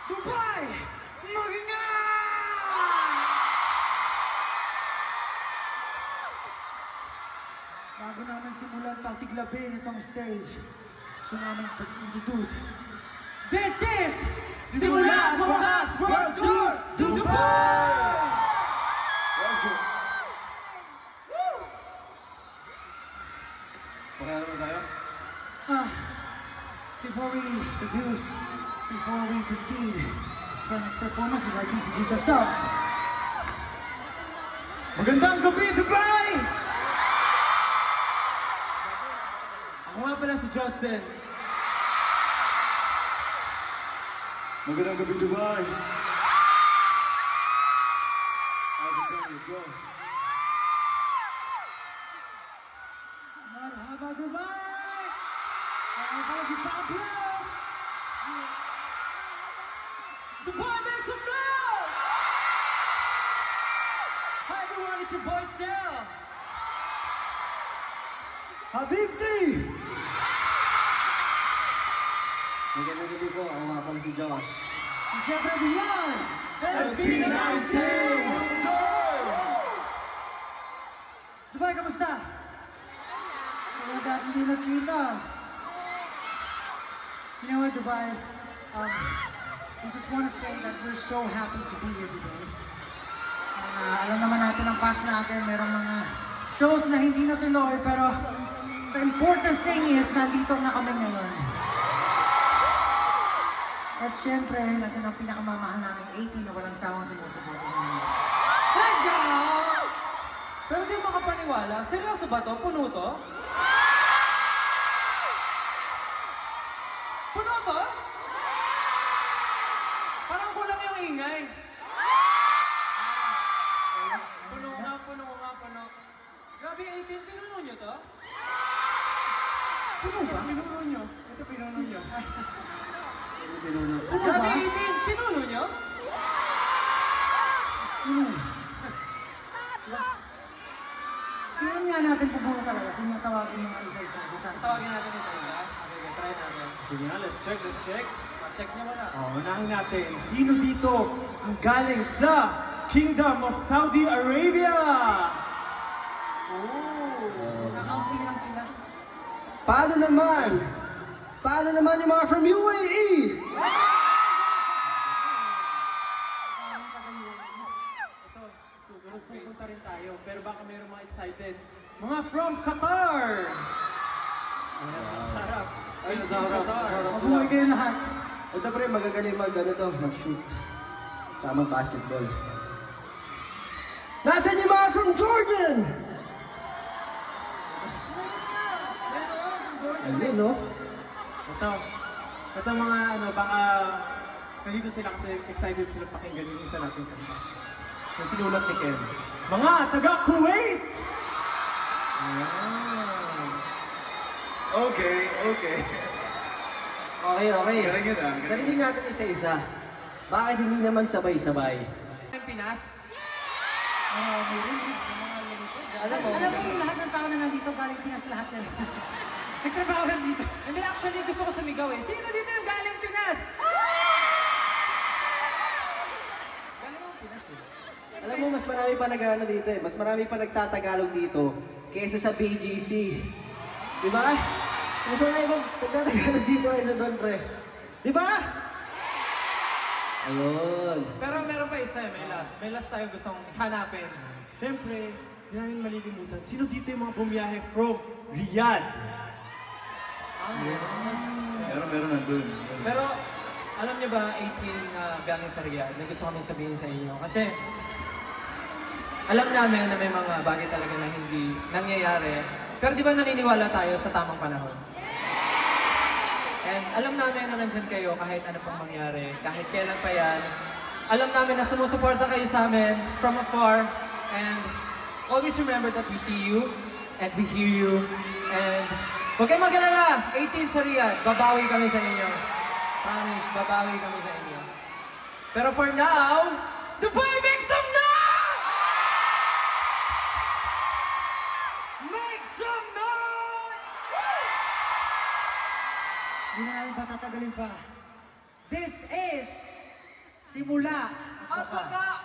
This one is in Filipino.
Dubai! Mag-ingat! Bago namin simulan pasiglabin itong stage, gusto namin introduce. This is Simula Bukas World Tour Dubai! Let's go. Pareho naman tayo? Before we proceed to our next performance, we'd like to introduce ourselves. Magandang gabi, Dubai! Ako nga pala si Justin. Magandang gabi, Dubai! How's it going? Let's go. Marhaba Dubai! Marhaba si Pablo! Dubai, make some noise! Hi everyone, it's your boy Sel! Habibti! Magandang gabi po. Ako nga pala si Josh. And syempre Rian! SB19! Dubai, kamusta? Wala dati hindi nakita. You know what, Dubai? We just want to say that we're so happy to be here today. And alam naman natin ang past natin, merong mga shows na hindi natuloy, pero the important thing is, nandito na kami ngayon. At syempre, natin ang pinakamamahal namin 18 na walang sawang sumusuporta namin. Let's go! Pero di makapaniwala, seryoso ba to? Puno to? Puno to? Parang kulang yung ingay. Puno nga, puno nga, puno. Grabe, 18, pinuno nyo to? Puno ba? Pinuno nyo. Ito pinuno nyo. Pinuno. Puno Grabe, ba? 18, pinuno nyo? Tingnan nga natin kung buo talaga. Sino tawagin yung mga isa-isa? Tawagin natin isa-isa. Okay, try natin. Sige nga, let's check. Check nyo muna. Unahin natin, sino dito ang galing sa Kingdom of Saudi Arabia? Nakaunti lang sila. Paano naman? Paano naman yung mga from UAE? Ito, susunod pupunta rin tayo, pero baka mayroong mga excited. Mga from Qatar! Ayan, masarap. Ay, masarap. Mabuhay kayo lahat. Ito pre, magagaling mag-shoot. Tsaka mag-basketball. Nasaan yung mga from Jordan? Ayun, no? Ito mga baka nandito sila kasi excited sila pakinggan yung isa natin kanta. Yung sinulat ni Ken. Mga taga Kuwait! Ayan. Okay. Okay. Galing yun, ah. Narinig natin isa-isa. Bakit hindi naman sabay-sabay? Ang Pinas? Alam mo, Alam mo yung lahat ng tao na nandito galing Pinas lahat yan. Nagtrabaho lang dito. Hindi, actually gusto ko sumigaw eh. Sino dito yung galing Pinas? Galing mo Pinas eh. alam mo, mas marami pa nag-ano dito eh. Mas marami pa nagtatagalog dito kaysa sa BGC. Di ba? Mas marami pa nagtatagalog dito kaysa doon, pre. Di ba? Ayun. Pero meron pa isa eh, may last. May last tayo gustong hanapin. Siyempre, hindi namin malilimutan. Sino dito yung mga bumiyahe from Riyadh? Meron nandun. Pero, alam niyo ba, 18 na galing sa Riyadh, na gusto kami sabihin sa inyo. Kasi, alam namin na may mga bagay talaga na hindi nangyayari. Pero di ba naniniwala tayo sa tamang panahon? And alam namin na nandyan kayo kahit ano pang mangyari, kahit kailan pa yan. Alam namin na sumusuporta kayo sa amin from afar. And always remember that we see you and we hear you. And huwag kayong mag-alala, 18 sa Riyadh, babawi kami sa inyo. Promise, babawi kami sa inyo. Pero for now, Dubai, make some noise! Make some noise! Hindi na namin patatagalin pa. This is Simula At waka!